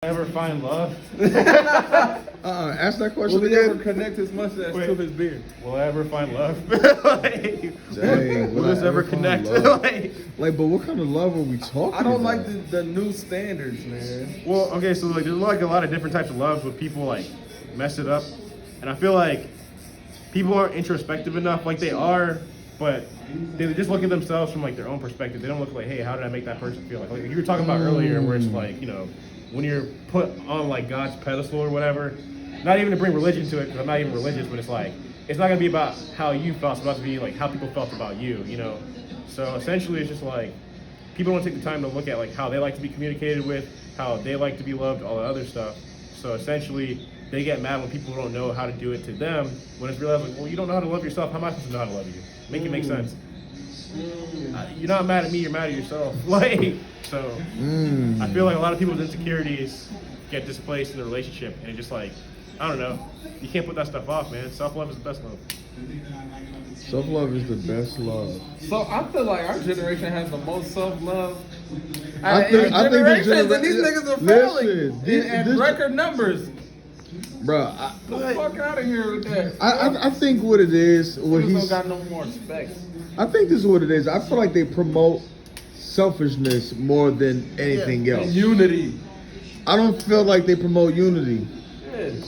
Ever find love? Ask that question Will he again. ever connect his mustache to his beard? Will I ever find love? Dang, will this ever connect? Like, but what kind of love are we talking I don't about? like the new standards, man. Well, okay, so like there's like a lot of different types of love where people like mess it up, and I feel like people aren't introspective enough. Like they are, but they just look at themselves from like their own perspective. They don't look like, hey, how did I make that person feel? Like you were talking about earlier, where it's like, you know, when you're put on like God's pedestal or whatever. Not even to bring religion to it, because I'm not even religious, but it's like it's not gonna be about how you felt. It's about to be like how people felt about you, you know. So essentially, it's just like people don't take the time to look at like how they like to be communicated with, how they like to be loved, all the other stuff. So essentially, they get mad when people don't know how to do it to them. When it's realized like, well, you don't know how to love yourself. How am I supposed to know how to love you? Make it make sense. You're not mad at me. You're mad at yourself. Like so, I feel like a lot of people's insecurities get displaced in the relationship, and it just like. I don't know. You can't put that stuff off, man. Self-love is the best love. Self-love is the best love. So I feel like our generation has the most self-love. I think the generations, and these niggas are failing this in record numbers. Bro, Get the fuck out of here with that. I think what it is, what Niggas he's. don't got no more respect. I think this is what it is. I feel like they promote selfishness more than anything else. And unity. I don't feel like they promote unity.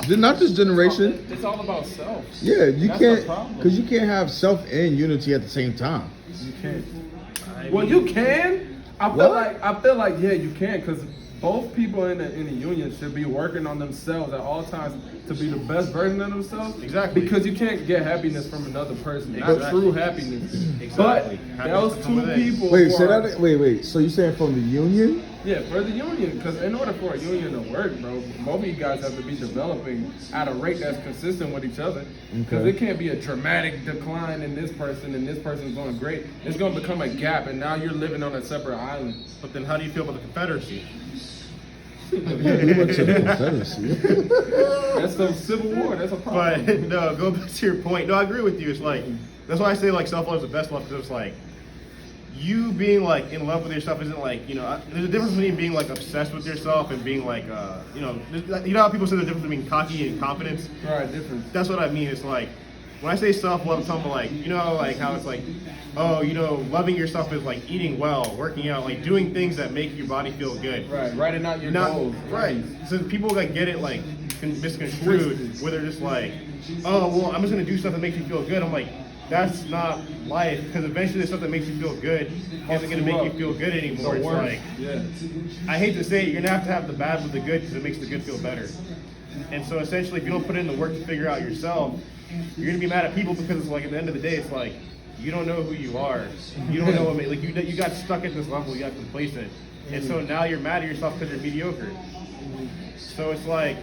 Not this generation. It's all about self. Yeah, you That's can't, the problem. because you can't have self and unity at the same time. You can't. Well, you can. I feel like yeah, you can, because both people in the union should be working on themselves at all times to be the best version of themselves. Exactly. Because you can't get happiness from another person, Exactly. not true happiness. Exactly. But those two people. Wait, who say are- that. Wait. So you saying from the union? Yeah, for the union, because in order for a union to work, bro, both of you guys have to be developing at a rate that's consistent with each other. Because it can't be a dramatic decline in this person and this person's going great. It's going to become a gap, and now you're living on a separate island. But then how do you feel about the Confederacy? We went to the Confederacy. That's the Civil War. That's a problem. But no, go back to your point. No, I agree with you. It's like, that's why I say like self-love is the best love, because it's like, you being like in love with yourself isn't like, you know, there's a difference between being like obsessed with yourself and being like, you know how people say the difference between cocky and confidence? All right, different. That's what I mean. It's like, when I say self-love, I'm talking about like, you know, like how it's like, oh, you know, loving yourself is like eating well, working out, like doing things that make your body feel good. Right, writing out your goals. Right. So people like get it like misconstrued, where they're just like, oh, well, I'm just gonna do stuff that makes you feel good. I'm like, that's not life, because eventually the stuff that makes you feel good isn't gonna make you feel good anymore. It's like, I hate to say it, you're gonna have the bad with the good, because it makes the good feel better. And so essentially, if you don't put in the work to figure out yourself, you're gonna be mad at people, because it's like at the end of the day, it's like you don't know who you are. You don't know what like you got stuck at this level, you got complacent, and so now you're mad at yourself because you're mediocre. So it's like,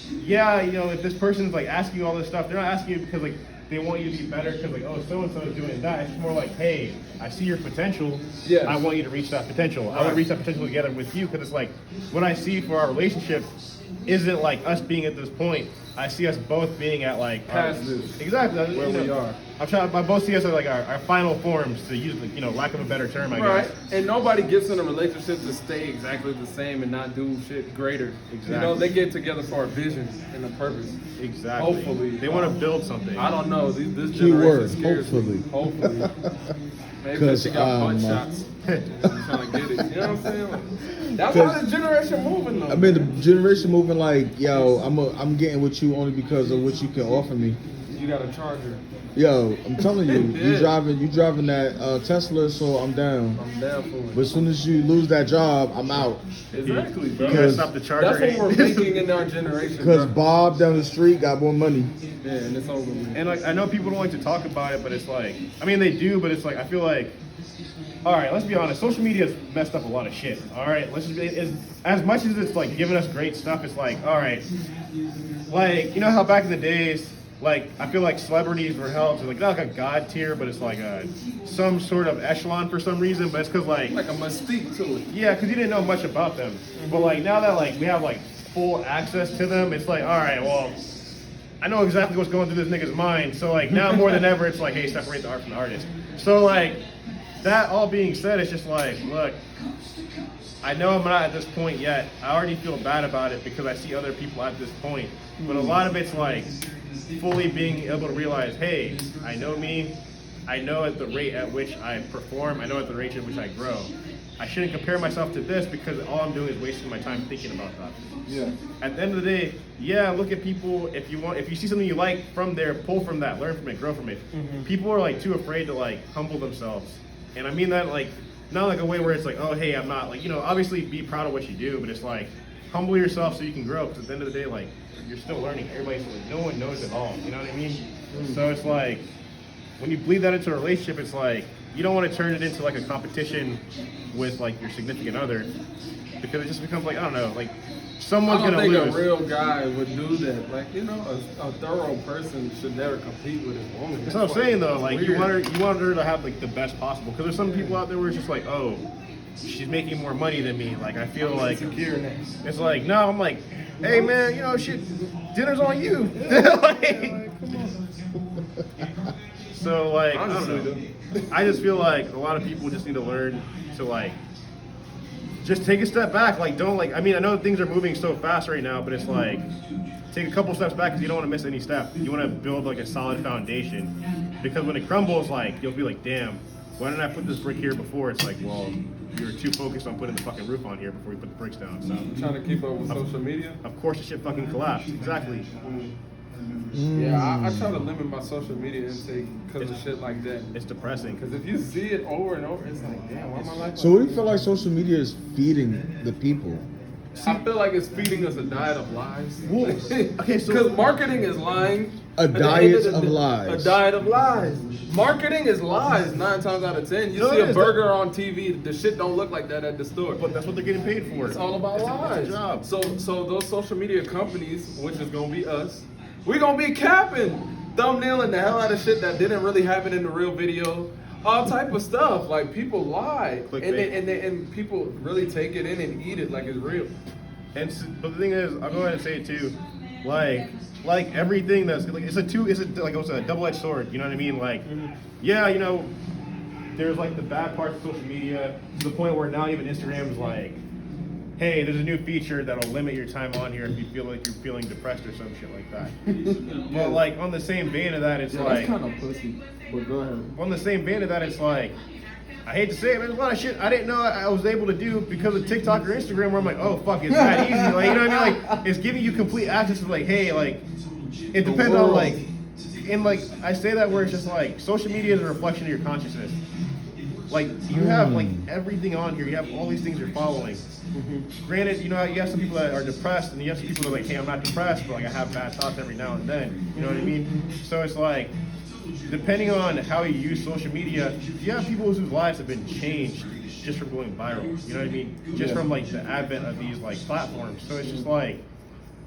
yeah, you know, if this person's like asking you all this stuff, they're not asking you because like they want you to be better because like, oh, so and so is doing that. It's more like, hey, I see your potential. Yes. I want you to reach that potential. I want to reach that potential together with you, because it's like what I see for our relationship isn't like us being at this point. I see us both being at like Past this. Exactly Where we are. I both see us as like our final forms, to use the, you know, lack of a better term, I guess. And nobody gets in a relationship to stay exactly the same and not do shit greater. Exactly. You know, they get together for a vision and a purpose. Exactly. Hopefully. They want to build something. I don't know. This Key generation word, scares me. hopefully. Maybe because they got butt um, shots. I'm trying to get it. You know what I'm saying? Like, that's why the generation moving though. I mean, the generation moving like, yo, I'm getting with you only because of what you can offer me. You got a charger. Yo, I'm telling you, you driving that Tesla, so I'm down. I'm down for it. But as soon as you lose that job, I'm out. Exactly, bro. You gotta stop the charger. That's what we're making in our generation. Because bro. Bob down the street got more money. Yeah, and it's over with. And like, I know people don't like to talk about it, but it's like, I mean, they do, but it's like, I feel like, all right, let's be honest. Social media has messed up a lot of shit. All right, let's just as much as it's like giving us great stuff. It's like, all right, like, you know how back in the days, like, I feel like celebrities were held to like not like a god tier, but it's like some sort of echelon for some reason. But it's because like a mystique to it. Yeah, because you didn't know much about them. But like now that like we have like full access to them, it's like, all right, well, I know exactly what's going through this nigga's mind. So like now more than ever, it's like, hey, separate the art from the artist. So like that all being said, it's just like, look, I know I'm not at this point yet. I already feel bad about it because I see other people at this point. But a lot of it's like fully being able to realize, hey, I know me. I know at the rate at which I perform. I know at the rate at which I grow. I shouldn't compare myself to this because all I'm doing is wasting my time thinking about that. Yeah. At the end of the day, yeah, look at people. If you see something you like from there, pull from that, learn from it, grow from it. People are like too afraid to like humble themselves, and I mean that like not like a way where it's like, oh hey, I'm not like, obviously be proud of what you do, but it's like humble yourself so you can grow. Because at the end of the day, like you're still learning. Everybody's like, no one knows it all. You know what I mean? So it's like when you bleed that into a relationship, it's like you don't want to turn it into like a competition with like your significant other, because it just becomes like, I don't know, like someone's gonna lose. I don't think a real guy would do that. Like, a thorough person should never compete with his woman. That's what I'm saying though. Like you want her to have like the best possible. Because there's some people out there where it's just like, oh, she's making more money than me. Like I feel like it's like, no, I'm like, hey man, shit, dinner's on you. Like, so like, I don't know. I just feel like a lot of people just need to learn to like just take a step back. Like don't like, I mean, I know things are moving so fast right now, but it's like take a couple steps back because you don't want to miss any step. You want to build like a solid foundation, because when it crumbles, like you'll be like, damn, why didn't I put this brick here before? It's like, well, you were too focused on putting the fucking roof on here before you put the bricks down. So trying to keep up with social media. Of course, the shit fucking collapsed. Exactly. Yeah, I try to limit my social media intake because of shit like that. It's depressing. Because if you see it over and over, it's like, damn, why am I like? So what do you feel like social media is feeding the people? I feel like it's feeding us a diet of lies. Okay, so because marketing is lying. A diet of lies. A diet of lies. Marketing is lies 9 times out of 10. You see a burger on TV, the shit don't look like that at the store. But that's what they're getting paid for. It's all about lies. Job. So those social media companies, which is gonna be us, we gonna be capping, thumbnailing the hell out of shit that didn't really happen in the real video. All type of stuff. Like people lie, and people really take it in and eat it like it's real. But the thing is, I'll go ahead and say it too. Like everything that's like it's a double-edged sword. You know what I mean? Like, yeah, there's like the bad parts of social media to the point where now even Instagram's like, hey, there's a new feature that'll limit your time on here if you feel like you're feeling depressed or some shit like that. But like on the same vein of that, it's like, that's kind of pussy. But go ahead. On the same vein of that, it's like, I hate to say it, there's a lot of shit I didn't know I was able to do because of TikTok or Instagram, where I'm like, oh fuck, it's that easy. Like, you know what I mean? Like, it's giving you complete access to like, hey, like, it depends on like, and like, I say that where it's just like, social media is a reflection of your consciousness. Like, you have like everything on here. You have all these things you're following. Granted, you have some people that are depressed, and you have some people that are like, hey, I'm not depressed, but like I have bad thoughts every now and then. You know what I mean? So it's like, depending on how you use social media, you have people whose lives have been changed just from going viral. You know what I mean? Just from like the advent of these like platforms. So it's just like,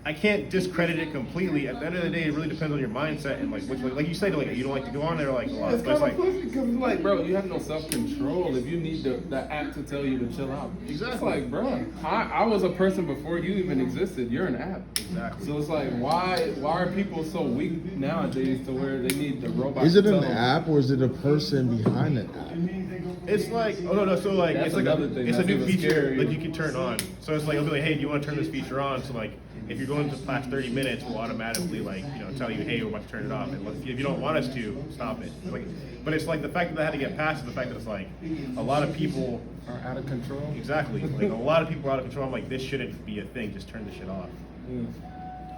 I can't discredit it completely. At the end of the day, it really depends on your mindset and like which, like you said, like you don't like to go on there like a lot. It's kind of pussy because it's like, bro, you have no self-control if you need the app to tell you to chill out. Exactly. It's like, bro, I was a person before you even existed. You're an app. Exactly. So it's like, why are people so weak nowadays to where they need the robot? Is it an app or is it a person behind the app? It's like, oh no, so like, That's it's like thing. it's a new feature scary. that you can turn on. So it's like, it'll be like, hey, do you want to turn this feature on? So like, if you're going to past 30 minutes, we'll automatically like, tell you, hey, we're about to turn it off. And if you don't want us to, stop it. Like, but it's like the fact that they had to get past is the fact that it's like, a lot of people are out of control. Exactly. Like a lot of people are out of control. I'm like, this shouldn't be a thing. Just turn the shit off.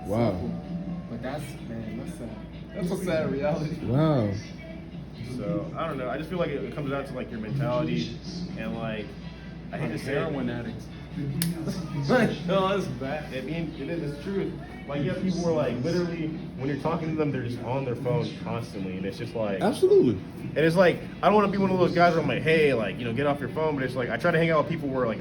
Wow. But that's sad. That's a sad reality. Wow. So I don't know. I just feel like it comes down to like your mentality and like, I hate to say heroin addicts. No, that's bad. I mean, it's true. Like, you have people who are like, literally, when you're talking to them, they're just on their phone constantly, and it's just like, Absolutely. And it's like, I don't want to be one of those guys where I'm like, hey, like, get off your phone. But it's like, I try to hang out with people where like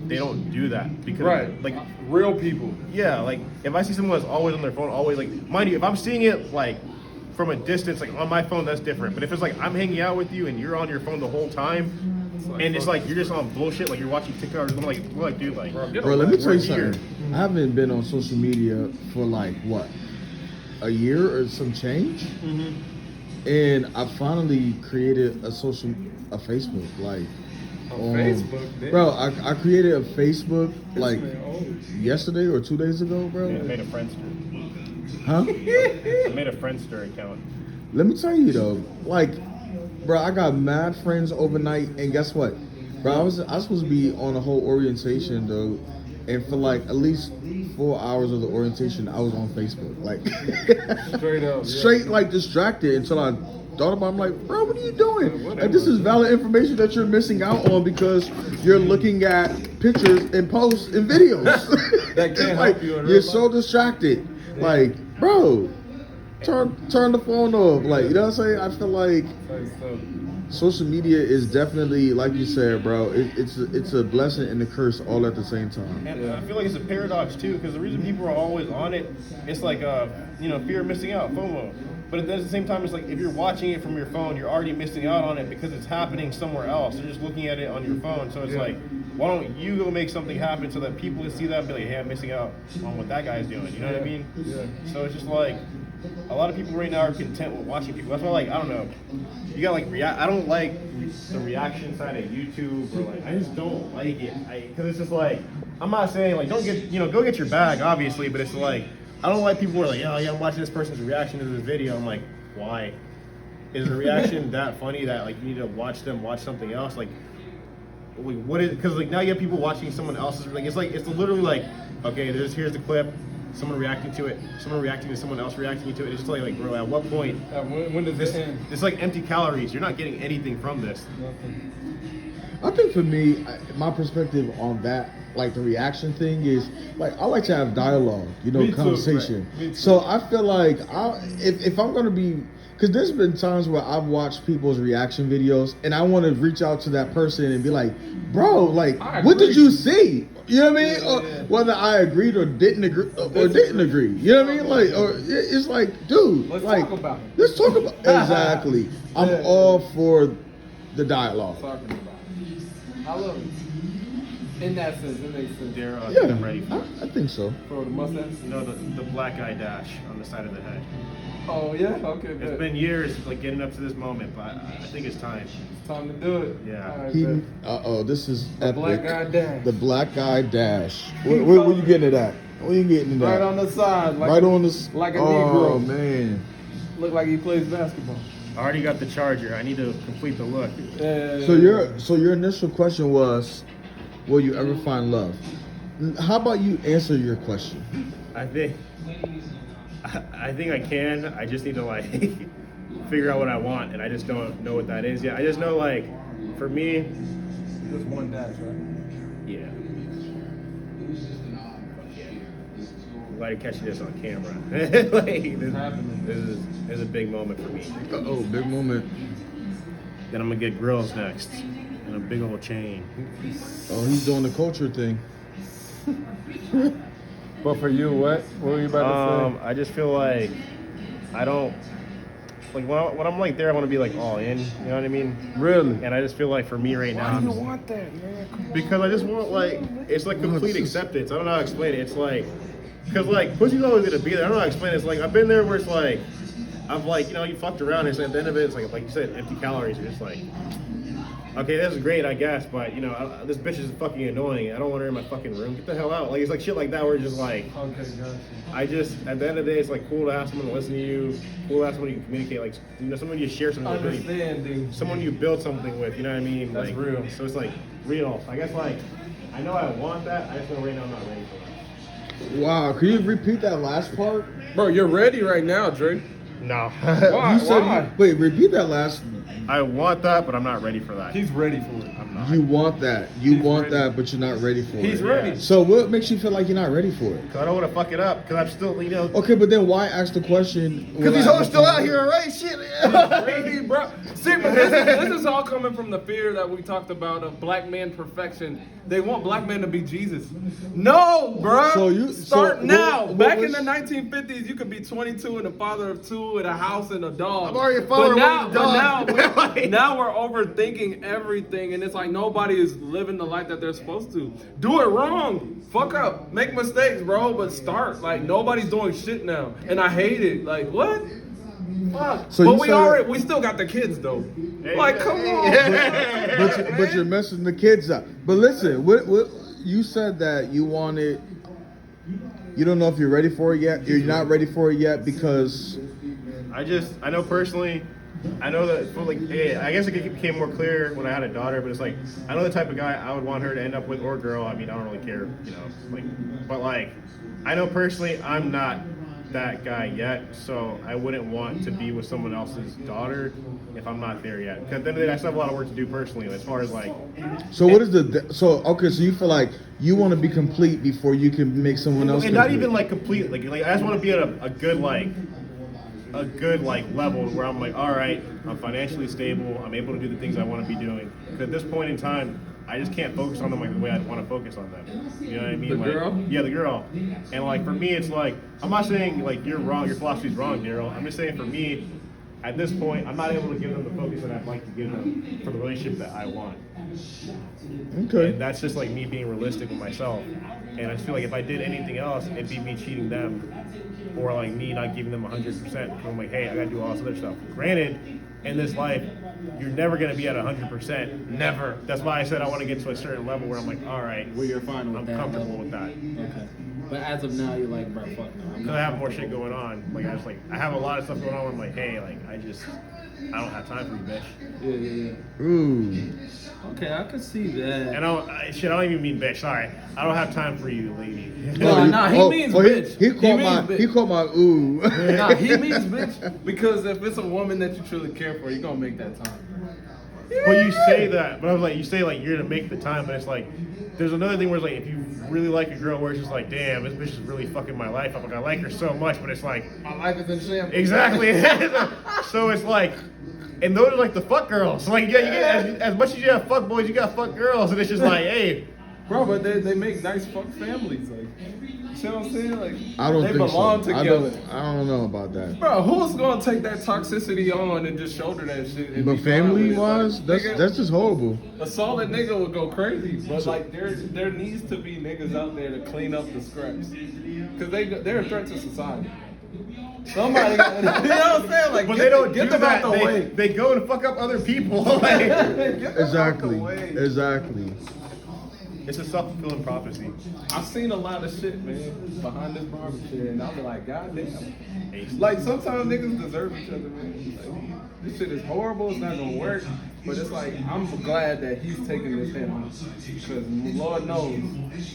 they don't do that because like real people. Yeah, like if I see someone that's always on their phone, always like, mind you, if I'm seeing it like from a distance, like on my phone, that's different. But if it's like I'm hanging out with you and you're on your phone the whole time. And it's like you're just on bullshit, like you're watching TikTok. I'm like, dude, like, bro, let me tell you something. I haven't been on social media for like what, a year or some change, and I finally created a social a Facebook, like. Facebook, bro. I created a Facebook like man old. yesterday or 2 days ago, bro. I made a Friendster. Huh? I made a Friendster account. Let me tell you though, like, bro, I got mad friends overnight, and guess what, bro? I was supposed to be on a whole orientation though, and for like at least 4 hours of the orientation, I was on Facebook, like, Straight up, straight like distracted until I thought about it. I'm like, bro, what are you doing? Whatever. Like, this is valid information that you're missing out on because you're looking at pictures and posts and videos. That can't like, help you in you're real so distracted. Like, bro, turn the phone off. Like, you know what I'm saying? I feel like social media is definitely, like you said, bro, it's a blessing and a curse all at the same time. And I feel like it's a paradox too, because the reason people are always on it, it's like fear of missing out, FOMO. But at the same time, it's like if you're watching it from your phone, you're already missing out on it because it's happening somewhere else. You're just looking at it on your phone. So it's like, why don't you go make something happen so that people can see that and be like, hey, I'm missing out on what that guy's doing. You know what I mean? Yeah. So it's just like, a lot of people right now are content with watching people. That's why, like, I don't know. You got like I don't like the reaction side of YouTube, or like I just don't like it. Because it's just like, I'm not saying like don't get go get your bag, obviously, but it's like I don't like people who are like, oh yeah, I'm watching this person's reaction to this video. I'm like, why? Is the reaction that funny that like you need to watch them watch something else? Like what is? Because like now you have people watching someone else's. Like it's literally like, okay, here's the clip. Someone reacting to it, someone reacting to someone else reacting to it. It's just like bro, at what point? When does this end? It's like empty calories. You're not getting anything from this. I think for me, my perspective on that, like the reaction thing is, like I like to have dialogue, Me too, conversation. right. Me too. So I feel like if I'm gonna be, because there's been times where I've watched people's reaction videos and I want to reach out to that person and be like, bro, like what did you see? You know what I mean? Or whether I agreed or didn't agree or didn't agree. You know what I mean? Like, or it's like, dude, Let's like, talk about it. let's talk about exactly. I'm all for the dialogue. Talking about it. I love it. In that sense, it makes sense. They're Yeah, I'm ready for it. I think so. For the mustache? No, the black eye dash on the side of the head. Oh yeah? Okay, It's good. been years like getting up to this moment, but I think it's time. It's time to do it. Yeah. All right, He, bet. this is The epic. black eye dash. The black eye dash. Where you getting it at? Where you getting it at? Right on the side. Like Right on the. like a Oh Negro. man. Look like he plays basketball. I already got the charger. I need to complete the look. So your initial question was, will you ever find love? How about you answer your question? I think I can. I just need to like figure out what I want, and I just don't know what that is yet. I just know like for me, Just one dash, right? yeah. I'm glad you're catching this on camera. Like, this is a big moment for me. Oh, big moment. Then I'm gonna get grills next, and a big old chain. Oh, he's doing the culture thing. But for you, what? What were you about to say? I just feel like I don't like when I'm like there. I want to be like all in. You know what I mean? Really? And I just feel like for me right now, Why do you want that, man? because I just want like it's like complete acceptance. I don't know how to explain it. It's like because like pussy's always gonna be there. I don't know how to explain it. It's like I've been there where it's like I've like you fucked around. And at the end of it, it's like you said, empty calories. You're just like. Okay, this is great, I guess, but this bitch is fucking annoying. I don't want her in my fucking room. Get the hell out! Like it's like shit like that where it's just like, Okay, gotcha. I just at the end of the day, it's like cool to have someone to listen to you, cool to have someone you can communicate, like someone you share something with, Understanding. someone you build something with. You know what I mean? That's like, real. So it's like real. I guess like I know I want that. I just know right now I'm not ready for that. Wow, can you repeat that last part? Bro, you're ready right now, Drake. No, Why? You said Why? wait, repeat that last. I want that, but I'm not ready for that. He's ready for it. I'm not. You want that. You He's want ready. that, but you're not ready for it. He's ready. So what makes you feel like you're not ready for it? Cause I don't want to fuck it up. Cause I'm still, Okay, but then why ask the question? Cause these hoes still out here, alright? Shit. Ready, bro. See, but this is all coming from the fear that we talked about of black man perfection. They want black men to be Jesus. No, bro. So Start now. what Back was- in the 1950s, you could be 22 and a father of two and a house and a dog. I'm already a father but of now, one dog. but now we're overthinking everything, and it's like nobody is living the life that they're supposed to. Do it wrong. Fuck up. Make mistakes, bro. But start. Like nobody's doing shit now, and I hate it. Like what? Fuck. So but you said we still got the kids though. Hey, Like, come on. but you're messing the kids up. But listen, what you said that you wanted. You don't know if you're ready for it yet. You're not ready for it yet because I know personally, I know that, like, hey, I guess it became more clear when I had a daughter, but it's like, I know the type of guy I would want her to end up with, or girl. I mean, I don't really care, you know, like, but like, I know personally, I'm not that guy yet, so I wouldn't want to be with someone else's daughter if I'm not there yet. Because then I still have a lot of work to do personally, as far as like. So what is so you feel like you want to be complete before you can make someone else And complete. not even like complete, like I just want to be at a good level where I'm like, all right, I'm financially stable, I'm able to do the things I want to be doing. Because at this point in time, I just can't focus on them like the way I want to focus on them. You know what I mean? The like, girl? Yeah, the girl. And like for me, it's like, I'm not saying like you're wrong, your philosophy's wrong, Daryl. I'm just saying for me, at this point, I'm not able to give them the focus that I'd like to give them for the relationship that I want. Okay. And that's just like me being realistic with myself. And I just feel like if I did anything else, it'd be me cheating them, or like me not giving them 100%. I'm like, hey, I gotta do all this other stuff. Granted, in this life, you're never gonna be at 100%. Never. That's why I said I want to get to a certain level where I'm like, all right, Where you're fine with I'm that comfortable level. with that. Okay. But as of now, you're like, bro, fuck no. Because I have more shit going on. Like I have a lot of stuff going on where I'm like, hey, like I don't have time for you, bitch. Yeah. Ooh. Okay, I can see that. And I don't even mean bitch. Sorry, I don't have time for you, lady. No, he means bitch. He caught my ooh. Nah, he means bitch because if it's a woman that you truly care for, you're gonna make that time. Well, you say that, but I was like, you say like you're gonna make the time, but it's like, there's another thing where it's like, if you really like a girl, where it's just like, damn, this bitch is really fucking my life. I'm like, I like her so much, but it's like, My life is in shambles. exactly. So it's like, and those are like the fuck girls. So like, yeah, you get as much as you have fuck boys, you got fuck girls, and it's just like, hey, Bro, but they make nice fuck families. Like, you see what I'm saying? Like, I don't they think belong so. together. I don't know about that. Bro, who's gonna take that toxicity on and just shoulder that shit? And But be fine family with it? wise, Like, nigga, that's just horrible. a solid nigga would go crazy. But like, there needs to be niggas out there to clean up the scraps, because they're a threat to society. Somebody, got, you know what I'm saying? Like, but they don't get do them that. out the way. They go and fuck up other people. Like, Get them out the Exactly. way. Exactly. it's a self-fulfilling prophecy. I've seen a lot of shit, man, behind this barber chair, and I'll be like, God damn. Like, sometimes niggas deserve each other, man. Like, this shit is horrible, it's not gonna work, but it's like, I'm glad that he's taking this hit on. Because Lord knows,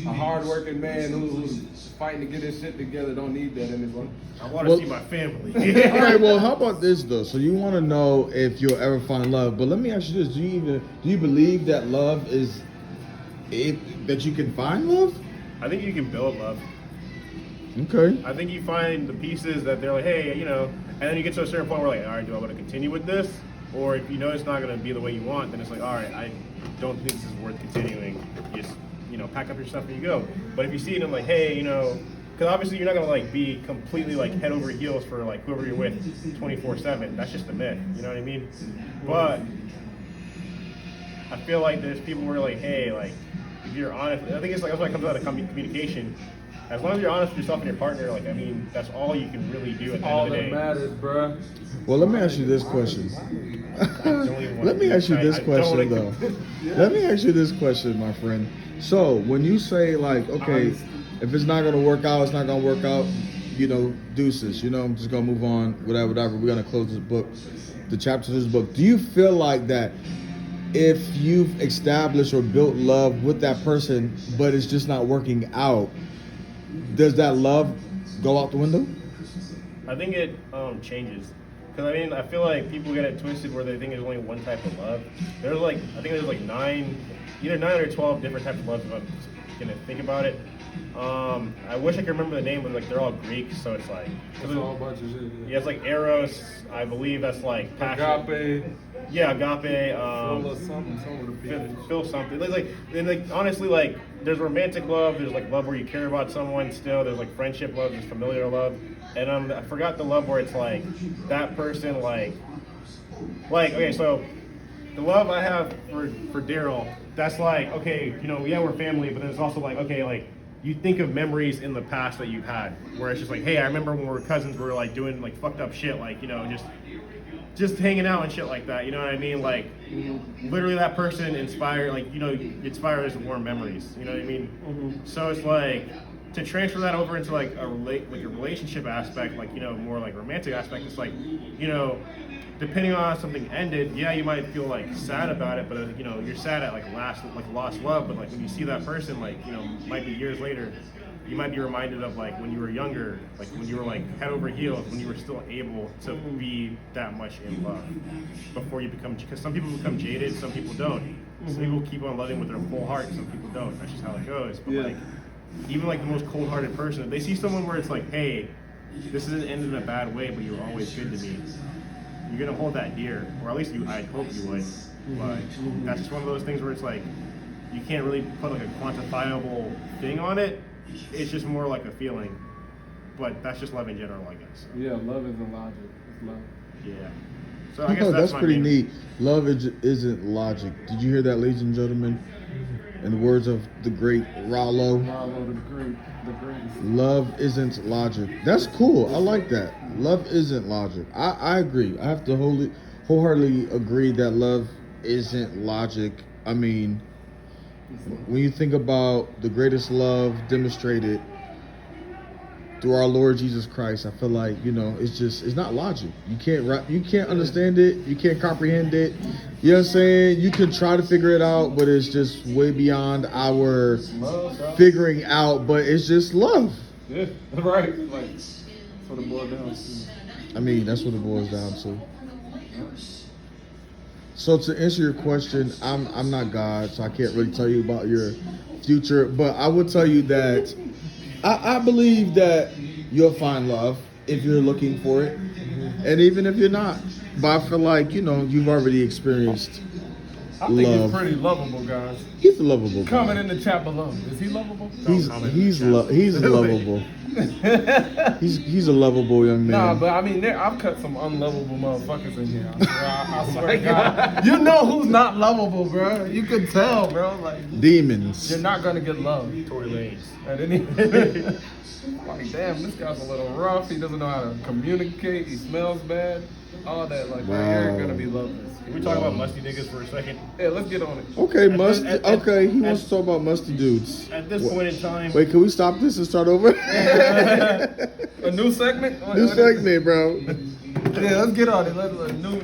a hard-working man who's fighting to get his shit together don't need that in his life. I want to Well- see my family. All right. Well, how about this though? So you want to know if you'll ever find love, but let me ask you this: do you believe that love is that you can find love? I think you can build love. Okay. I think you find the pieces that they're like, hey, you know, and then you get to a certain point where like, all right, do I want to continue with this? Or if you know it's not going to be the way you want, then it's like, all right, I don't think this is worth continuing. You just, you know, pack up your stuff and you go. But if you see it and like, hey, you know, because obviously you're not going to like be completely like head over heels for like whoever you're with 24/7. That's just a myth. You know what I mean? But I feel like there's people who are like, hey, like, if you're honest, I think it's like that's why it comes out of communication. As long as you're honest with yourself and your partner, like, I mean, that's all you can really do at the All end of the that day. matters, bruh. Well, let me ask you this question. Let me ask you this question though. Let me ask you this question, my friend. So when you say like, okay, if it's not gonna work out, it's not gonna work out. You know, deuces. You know, I'm just gonna move on. Whatever. We're gonna close this book, the chapter of this book. Do you feel like that? If you've established or built love with that person, but it's just not working out, does that love go out the window? I think it changes. Because, I mean, I feel like people get it twisted where they think there's only one type of love. There's like, I think there's like either 9 or 12 different types of love if I'm going to think about it. I wish I could remember the name, but like they're all Greek, so it's like... It's all a bunch of shit. Yeah, it's like Eros, I believe that's like passion. Agape. Yeah, agape. Full of something. Feel something. Like honestly, like there's romantic love. There's like love where you care about someone still. There's like friendship love. There's familiar love. And I forgot the love where it's like that person like okay. So the love I have for Daryl, that's like okay. You know, yeah, we're family, but then it's also like okay, like you think of memories in the past that you've had, where it's just like, hey, I remember when we were cousins, we were like doing like fucked up shit, like, you know, just hanging out and shit like that. You know what I mean? Like, literally that person inspired, like, you know, inspires warm memories. You know what I mean? So it's like, to transfer that over into like a relationship aspect, like, you know, more like romantic aspect, it's like, you know, depending on how something ended, yeah, you might feel like sad about it, but you know, you're sad at like lost love, but like when you see that person, like, you know, might be years later, you might be reminded of like when you were younger, like when you were like head over heels, when you were still able to be that much in love before you become, because some people become jaded, some people don't. Some people keep on loving with their whole heart, some people don't. That's just how it goes. But like, even like the most cold-hearted person, if they see someone where it's like, hey, this isn't ended in a bad way, but you're always good to me, you're gonna hold that dear, or at least I hope you would. But that's just one of those things where it's like, you can't really put like a quantifiable thing on it. It's just more like a feeling. But that's just love in general, I guess. Yeah, love isn't logic. It's love. Yeah. So I guess that's my pretty main- neat. Love isn't logic. Did you hear that, ladies and gentlemen? In the words of the great Rollo, Rollo, the greatest. love isn't logic. That's cool. I like that. Love isn't logic. I agree. I have to wholeheartedly agree that love isn't logic. I mean, when you think about the greatest love demonstrated through our Lord Jesus Christ, I feel like, you know, it's not logic. You can't understand it. You can't comprehend it. You know what I'm saying? You can try to figure it out, but it's just way beyond our figuring out. But it's just love. Yeah, right. Like, that's what it boils down to. I mean, that's what it boils down to. So to answer your question, I'm not God, so I can't really tell you about your future. But I would tell you that I believe that you'll find love if you're looking for it, and even if you're not. But I feel like, you know, you've already experienced I think love. he's pretty lovable, guys. He's a lovable guy. Comment in the chat below. Is he lovable? He's lovable. He's a lovable young man. Nah, but I mean, I've cut some unlovable motherfuckers in here. I swear to God. You know who's not lovable, bro. You can tell, bro. Like, Demons. you're not gonna get love. Tory Lanez. And then like, damn, this guy's a little rough. He doesn't know how to communicate. He smells bad. All that, like, Wow. you're gonna be loveless. Can we talk about musty niggas for a second? Yeah, let's get on it. Okay, musty. at- He wants to talk about musty dudes. At this point in time, Wait, can we stop this and start over? A new segment? New segment, bro. Yeah, let's get on it. Let's new.